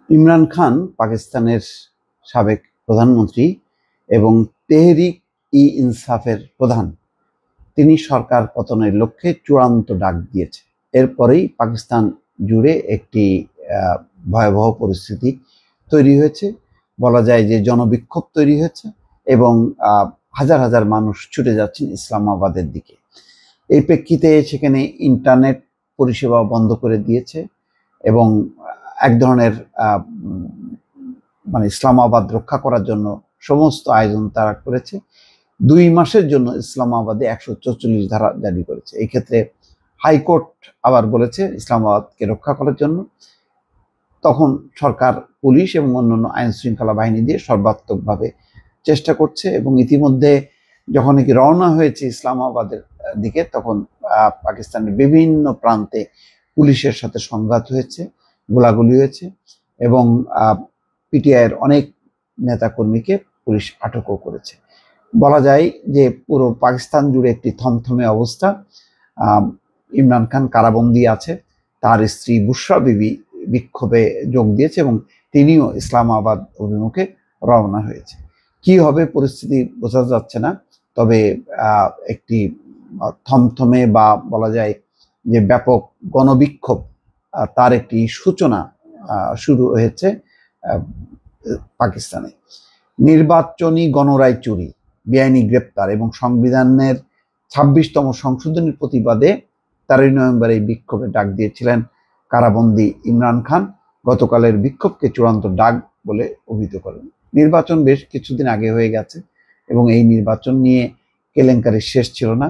ইমরান খান পাকিস্তানের সাবেক প্রধানমন্ত্রী এবং তেহরিক-ই-ইনসাফের প্রধান। তিনি সরকার পতনের লক্ষ্যে চূড়ান্ত ডাক দিয়েছে। এরপরেই পাকিস্তান জুড়ে একটি ভয়াবহ পরিস্থিতি তৈরি হয়েছে, বলা যায় যে জনবিক্ষোভ তৈরি হয়েছে এবং হাজার হাজার মানুষ ছুটে যাচ্ছেন ইসলামাবাদের দিকে। এই প্রেক্ষিতে সেখানে ইন্টারনেট পরিষেবা বন্ধ করে দিয়েছে এবং এক ধরনের ইসলামাবাদ রক্ষা করার জন্য সমস্ত আয়োজন তারা করেছে। 2 মাসের জন্য ইসলামাবাদে 144 ধারা জারি করেছে। এই ক্ষেত্রে হাইকোর্ট আবার বলেছে ইসলামাবাদকে রক্ষা করার জন্য। তখন সরকার, পুলিশ এবং অন্যান্য আইন শৃঙ্খলা বাহিনী দিয়ে সর্বাত্মকভাবে চেষ্টা করছে এবং ইতিমধ্যে যখন নাকি রওনা হয়েছে ইসলামাবাদের দিকে, তখন পাকিস্তানের বিভিন্ন প্রান্তে পুলিশের সাথে সংঘাত হয়েছে, গোলাগুলি হয়েছে এবং পিটিআইয়ের অনেক নেতাকর্মীকে পুলিশ আটকও করেছে। বলা যায় যে পুরো পাকিস্তান জুড়ে একটি থমথমে অবস্থা। ইমরান খান কারাবন্দী আছে, তার স্ত্রী বুশরা বিবি বিক্ষোভে যোগ দিয়েছে এবং তিনিও ইসলামাবাদ অভিমুখে রওনা হয়েছে। কি হবে পরিস্থিতি বোঝা যাচ্ছে না, তবে একটি থমথমে বা বলা যায় যে ব্যাপক গণবিক্ষোভ, তার একটি সূচনা শুরু হয়েছে পাকিস্তানে। নির্বাচনী গণরায় চুরি, বেআইনি গ্রেপ্তার এবং সংবিধানের 26তম সংশোধনীর প্রতিবাদে 13 নভেম্বর এই বিক্ষোভে ডাক দিয়েছিলেন কারাবন্দী ইমরান খান। গতকালের বিক্ষোভকে চূড়ান্ত ডাক বলে অভিহিত করেন। নির্বাচন বেশ কিছুদিন আগে হয়ে গেছে এবং এই নির্বাচন নিয়ে কেলেঙ্কারি শেষ ছিল না।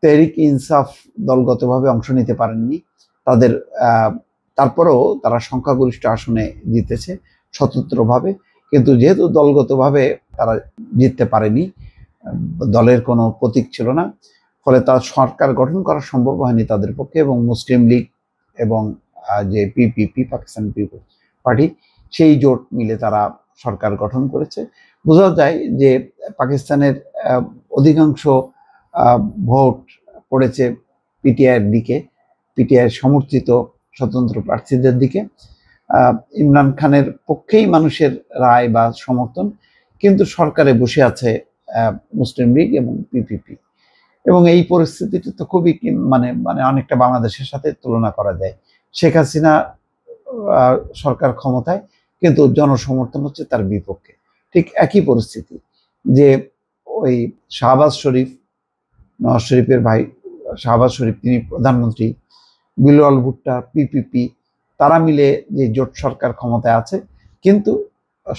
তেহরিক-ই-ইনসাফ দলগতভাবে অংশ নিতে পারেননি, তারপরেও তারা সংখ্যাগরিষ্ঠ আসনে জিতেছে স্বতন্ত্রভাবে, কিন্তু যেহেতু দলগতভাবে তারা জিততে পারেনি, দলের কোনো প্রতীক ছিল না, ফলে তার সরকার গঠন করা সম্ভব হয়নি তাদের পক্ষে। এবং মুসলিম লীগ এবং যে পিপিপি, পাকিস্তান পিপলস পার্টি, সেই জোট মিলে তারা সরকার গঠন করেছে। বোঝা যায় যে পাকিস্তানের অধিকাংশ ভোট পড়েছে পিটিআইয়ের দিকে, পিটিআইয়ের সমর্থিত স্বতন্ত্র প্রার্থীদের দিকে। ইমরান খানের পক্ষেই মানুষের রায় বা সমর্থন, কিন্তু সরকারে বসে আছে মুসলিম লীগ এবং পিপিপি। এবং এই পরিস্থিতিটি তো খুবই অনেকটা বাংলাদেশের সাথে তুলনা করা যায়। শেখ হাসিনা সরকার ক্ষমতায়, কিন্তু জনসমর্থন হচ্ছে তার বিপক্ষে। ঠিক একই পরিস্থিতি যে ওই শাহবাজ শরীফ, নওয়াজ শরীফের ভাই শাহবাজ শরীফ, তিনি প্রধানমন্ত্রী, বিলওয়াল ভুট্টা, পিপিপি, তারা মিলে যে জোট সরকার ক্ষমতায় আছে, কিন্তু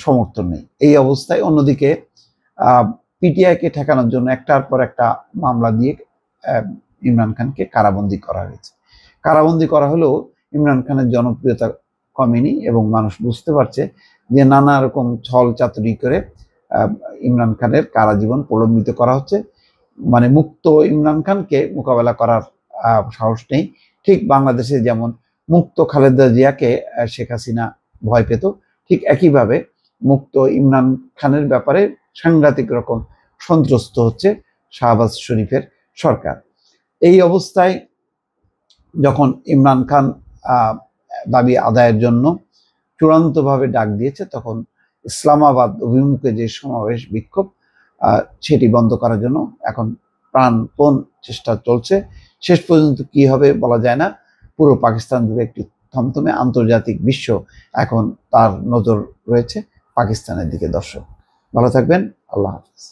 সমর্থন নেই। এই অবস্থায় অন্যদিকে পিটিআইকে ঠেকানোর জন্য একটার পর একটা মামলা দিয়ে ইমরান খানকে কারাবন্দী করা হয়েছে। কারাবন্দী করা হলেও ইমরান খানের জনপ্রিয়তা কমেনি এবং মানুষ বুঝতে পারছে যে নানা রকম ছল চাতুরি করে ইমরান খানের কারাজীবন প্রলম্বিত করা হচ্ছে। মুক্ত ইমরান খানকে মোকাবেলা করার সাহস নেই। ঠিক বাংলাদেশে যেমন মুক্ত খালেদা জিয়াকে শেখ হাসিনা ভয় পেত, ঠিক একইভাবে মুক্ত ইমরান খানের ব্যাপারে সাংঘাতিক রকম সন্ত্রস্ত হচ্ছে শাহবাজ শরীফের সরকার। এই অবস্থায় যখন ইমরান খান দাবি আদায়ের জন্য চূড়ান্তভাবে ডাক দিয়েছে, তখন ইসলামাবাদ অভিমুখে যে সমাবেশ বিক্ষোভ, সেটি বন্ধ করার জন্য এখন প্রাণপণ চেষ্টা চলছে। শেষ পর্যন্ত কি হবে বলা যায় না। পুরো পাকিস্তান জুড়ে একটি থমথমে, আন্তর্জাতিক বিশ্ব এখন তার নজর রয়েছে পাকিস্তানের দিকে। দর্শক ভালো থাকবেন, আল্লাহ হাফিজ।